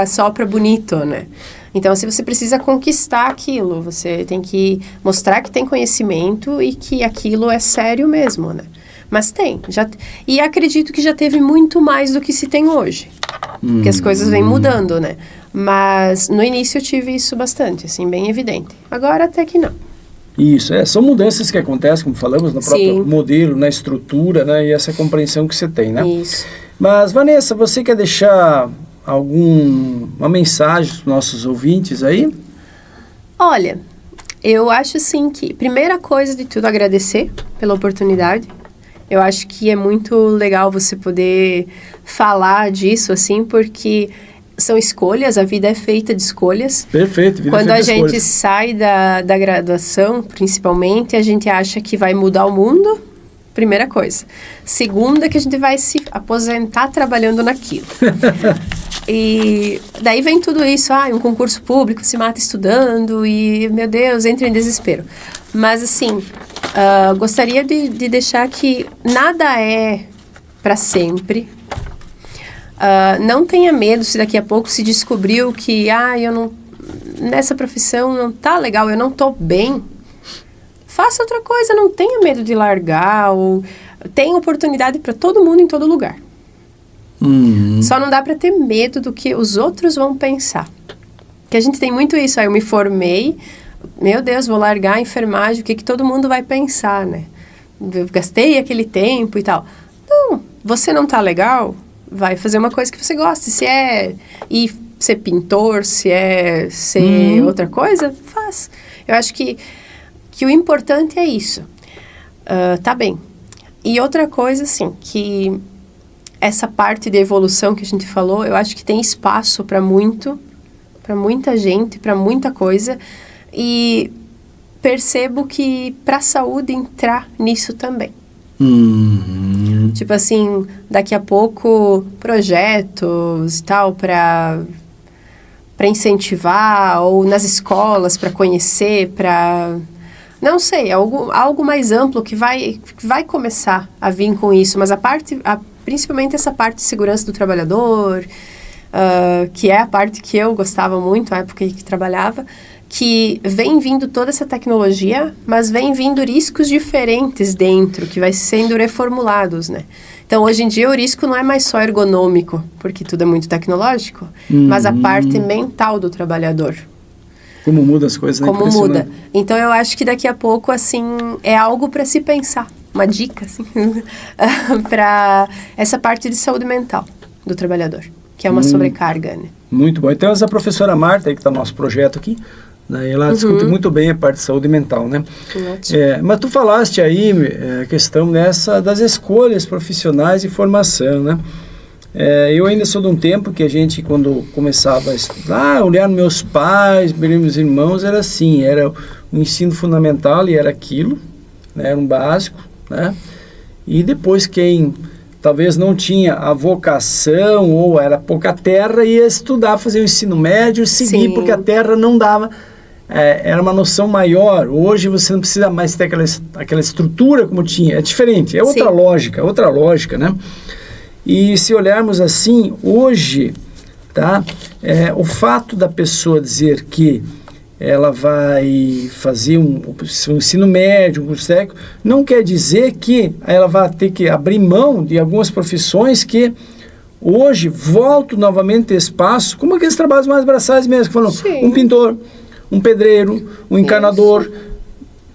Speaker 4: só para bonito, né? Então, se você precisa conquistar aquilo, você tem que mostrar que tem conhecimento e que aquilo é sério mesmo, né? Mas e acredito que já teve muito mais do que se tem hoje. Porque as coisas vêm mudando, né? Mas no início eu tive isso bastante, assim, bem evidente. Agora até que não.
Speaker 3: Isso, são mudanças que acontecem, como falamos, no próprio modelo, na estrutura, né? E essa compreensão que você tem, né?
Speaker 4: Isso.
Speaker 3: Mas, Vanessa, você quer deixar uma mensagem para os nossos ouvintes aí?
Speaker 4: Olha, eu acho assim que, primeira coisa de tudo, agradecer pela oportunidade. Eu acho que é muito legal você poder falar disso, assim, porque são escolhas, a vida é feita de escolhas.
Speaker 3: Perfeito, vida
Speaker 4: Quando
Speaker 3: é feita
Speaker 4: a
Speaker 3: de
Speaker 4: gente
Speaker 3: escolhas.
Speaker 4: sai da graduação, principalmente, a gente acha que vai mudar o mundo. Primeira coisa. Segunda, que a gente vai se aposentar trabalhando naquilo. E daí vem tudo isso, um concurso público, se mata estudando e, meu Deus, entra em desespero. Mas, assim, gostaria de deixar que nada é para sempre. Não tenha medo se daqui a pouco se descobriu que, eu não, nessa profissão não tá legal, eu não tô bem. Faça outra coisa, não tenha medo de largar, ou tem oportunidade para todo mundo em todo lugar. Só não dá para ter medo do que os outros vão pensar. Porque a gente tem muito isso, eu me formei, meu Deus, vou largar a enfermagem, o que todo mundo vai pensar, né? Eu gastei aquele tempo e tal. Não, você não tá legal, vai fazer uma coisa que você gosta. Se é ir ser pintor, se é ser outra coisa, faz. Eu acho que o importante é isso. Tá bem. E outra coisa, assim, que essa parte de evolução que a gente falou, eu acho que tem espaço para muita gente, para muita coisa. E percebo que para a saúde entrar nisso também. Tipo assim, daqui a pouco projetos e tal para incentivar, ou nas escolas para conhecer, não sei, algo mais amplo que vai começar a vir com isso, mas principalmente essa parte de segurança do trabalhador, que é a parte que eu gostava muito, na época que trabalhava, que vem vindo toda essa tecnologia, mas vem vindo riscos diferentes dentro, que vai sendo reformulados, né? Então, hoje em dia, o risco não é mais só ergonômico, porque tudo é muito tecnológico, mas a parte mental do trabalhor.
Speaker 3: Como muda as coisas, né?
Speaker 4: Como muda. Então, eu acho que daqui a pouco, assim, é algo para se pensar. Uma dica, assim, para essa parte de saúde mental do trabalhador, que é uma sobrecarga, né?
Speaker 3: Muito bom. Então, essa professora Marta, aí, que está no nosso projeto aqui, né, ela discute muito bem a parte de saúde mental, né? Mas tu falaste aí a questão das escolhas profissionais e formação, né? Eu ainda sou de um tempo que a gente, quando começava a estudar, olhar meus pais, meus irmãos, era assim, era o ensino fundamental e era aquilo, né, era um básico, né? E depois quem talvez não tinha a vocação ou era pouca terra, ia estudar, fazer o ensino médio e seguir,
Speaker 4: Sim.
Speaker 3: porque a terra não dava, era uma noção maior. Hoje você não precisa mais ter aquela estrutura como tinha, é diferente, é outra
Speaker 4: Sim.
Speaker 3: lógica, né? E se olharmos assim, hoje, tá, o fato da pessoa dizer que ela vai fazer um ensino médio, um curso técnico, não quer dizer que ela vai ter que abrir mão de algumas profissões que hoje voltam novamente a espaço, como aqueles trabalhos mais braçais mesmo, que falam,
Speaker 4: Sim.
Speaker 3: um pintor, um pedreiro, um encanador,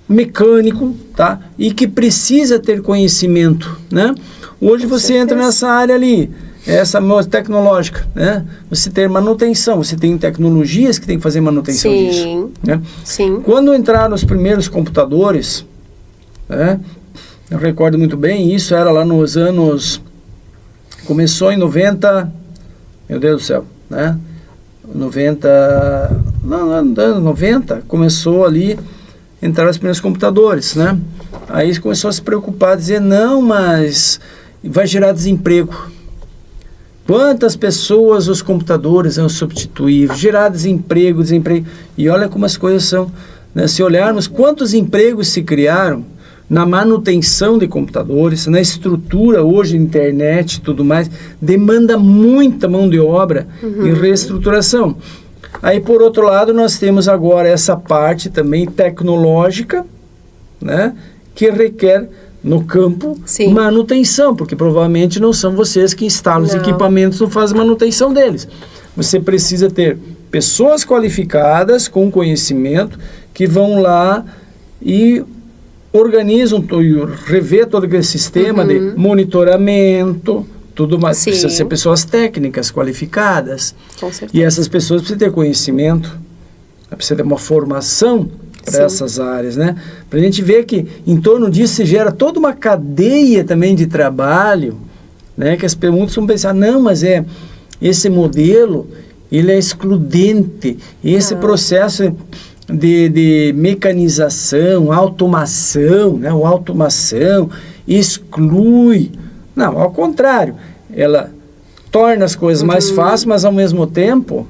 Speaker 3: mecânico, tá? E que precisa ter conhecimento, né? Hoje
Speaker 4: Com
Speaker 3: você entra
Speaker 4: certeza.
Speaker 3: nessa área ali, essa tecnológica, né? Você tem manutenção, você tem tecnologias que tem que fazer manutenção
Speaker 4: Sim.
Speaker 3: disso, né?
Speaker 4: Sim.
Speaker 3: Quando entraram os primeiros computadores, né? Eu recordo muito bem, isso era lá nos anos... Começou em 90... Meu Deus do céu, né? 90, começou ali, entraram os primeiros computadores, né? Aí começou a se preocupar, dizer, não, mas vai gerar desemprego. Quantas pessoas os computadores vão substituir? Gerar desemprego. E olha como as coisas são, né? Se olharmos quantos empregos se criaram na manutenção de computadores, na estrutura hoje, internet e tudo mais, demanda muita mão de obra em reestruturação. Aí, por outro lado, nós temos agora essa parte também tecnológica, né, que requer no campo
Speaker 4: Sim.
Speaker 3: manutenção, porque provavelmente não são vocês que instalam os
Speaker 4: Não.
Speaker 3: equipamentos, não fazem manutenção deles. Você precisa ter pessoas qualificadas, com conhecimento, que vão lá e organizam, rever todo aquele sistema de monitoramento, tudo mais.
Speaker 4: Sim.
Speaker 3: Precisa ser pessoas técnicas, qualificadas.
Speaker 4: Com certeza.
Speaker 3: E essas pessoas precisam ter conhecimento, precisa ter uma formação para
Speaker 4: Sim.
Speaker 3: essas áreas, né? Para a gente ver que em torno disso se gera toda uma cadeia também de trabalho, né? Que as perguntas vão pensar, não, mas esse modelo, ele é excludente, esse processo de mecanização, automação, né? O automação exclui. Não, ao contrário, ela torna as coisas mais fáceis, mas ao mesmo tempo,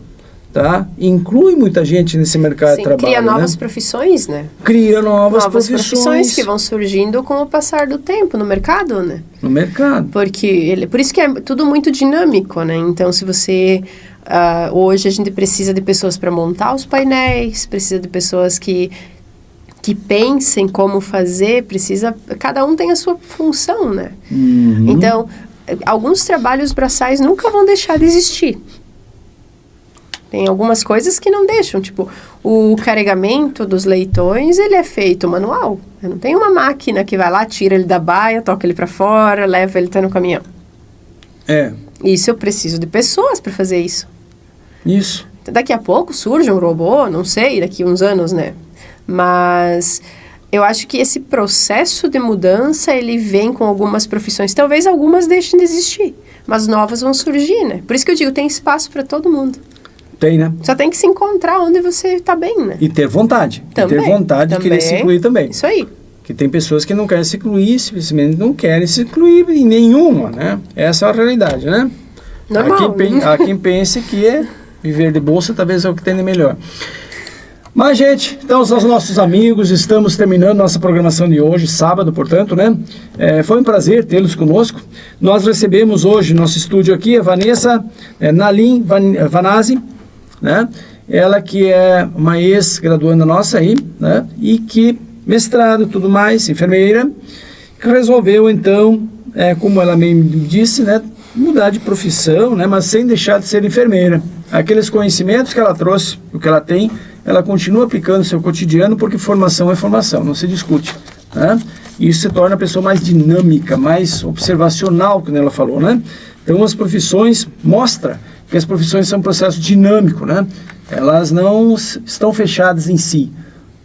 Speaker 3: tá, inclui muita gente nesse mercado
Speaker 4: Sim,
Speaker 3: de trabalho.
Speaker 4: cria novas
Speaker 3: né?
Speaker 4: profissões, né?
Speaker 3: Cria novas
Speaker 4: profissões que vão surgindo com o passar do tempo no mercado, né?
Speaker 3: no mercado.
Speaker 4: Porque por isso que é tudo muito dinâmico, né? Então, se você... hoje a gente precisa de pessoas para montar os painéis, precisa de pessoas que pensem como fazer, cada um tem a sua função, né? Então, alguns trabalhos braçais nunca vão deixar de existir. Tem algumas coisas que não deixam, tipo, o carregamento dos leitões, ele é feito manual. Eu não tenho uma máquina que vai lá, tira ele da baia, toca ele para fora, leva ele até no caminhão. Isso eu preciso de pessoas para fazer isso.
Speaker 3: Isso.
Speaker 4: Daqui a pouco surge um robô, não sei, daqui a uns anos, né? Mas eu acho que esse processo de mudança, ele vem com algumas profissões. Talvez algumas deixem de existir, mas novas vão surgir, né? Por isso que eu digo, tem espaço para todo mundo.
Speaker 3: Tem, né?
Speaker 4: Só tem que se encontrar onde você está bem, né?
Speaker 3: E ter vontade.
Speaker 4: Também,
Speaker 3: e ter vontade de querer se incluir também.
Speaker 4: Isso aí.
Speaker 3: Que tem pessoas que não querem se incluir, simplesmente não querem se incluir em nenhuma, né? Essa é a realidade, né?
Speaker 4: Normal.
Speaker 3: Há quem pense que viver de bolsa talvez é o que tem de melhor. Mas, gente, então, são os nossos amigos, estamos terminando nossa programação de hoje, sábado, portanto, né? Foi um prazer tê-los conosco. Nós recebemos hoje, no nosso estúdio aqui, a Vanessa Nalim Vanazzi, né? Ela que é uma ex-graduanda nossa aí, né? E que, mestrado e tudo mais, enfermeira, que resolveu, então, como ela mesmo disse, né? Mudar de profissão, né? Mas sem deixar de ser enfermeira. Aqueles conhecimentos que ela trouxe, o que ela tem, ela continua aplicando no seu cotidiano, porque formação é formação, não se discute, né? Isso se torna a pessoa mais dinâmica, mais observacional, como ela falou, né? Então, as profissões, mostra que as profissões são um processo dinâmico, né? Elas não estão fechadas em si.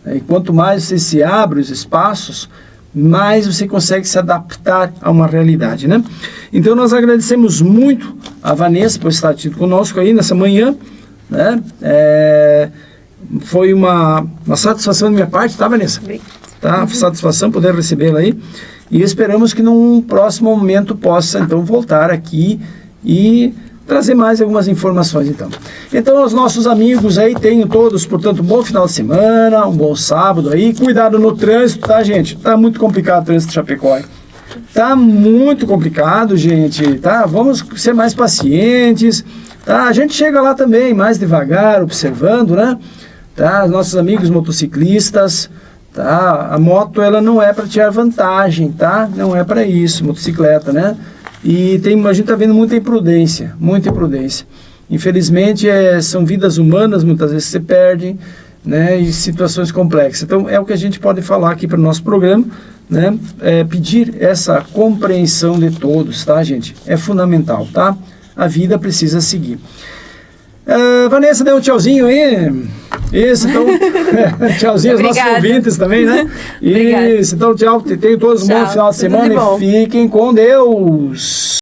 Speaker 3: E quanto mais você se abre os espaços, mais você consegue se adaptar a uma realidade, né? Então, nós agradecemos muito a Vanessa por estar aqui conosco aí nessa manhã, né? Foi uma satisfação da minha parte, tá, Vanessa? Tá, satisfação poder recebê-la aí. E esperamos que num próximo momento possa, então, voltar aqui e trazer mais algumas informações, então. Então, os nossos amigos aí, tenham todos, portanto, um bom final de semana, um bom sábado aí. Cuidado no trânsito, tá, gente? Tá muito complicado o trânsito de Chapecó. Tá muito complicado, gente, tá? Vamos ser mais pacientes, tá? A gente chega lá também, mais devagar, observando, né? Tá? Nossos amigos motociclistas, tá? A moto, ela não é para tirar vantagem, tá? Não é para isso, motocicleta, né? E a gente está vendo muita imprudência, muita imprudência. Infelizmente, são vidas humanas, muitas vezes se perdem, né, e situações complexas. Então, é o que a gente pode falar aqui para o nosso programa, né, pedir essa compreensão de todos, tá, gente? É fundamental, tá? A vida precisa seguir. Vanessa, deu um tchauzinho aí. Isso, então, tchauzinho aos nossos ouvintes também, né? Isso, então, tchau. Tenham todos um bom final de semana e fiquem com Deus.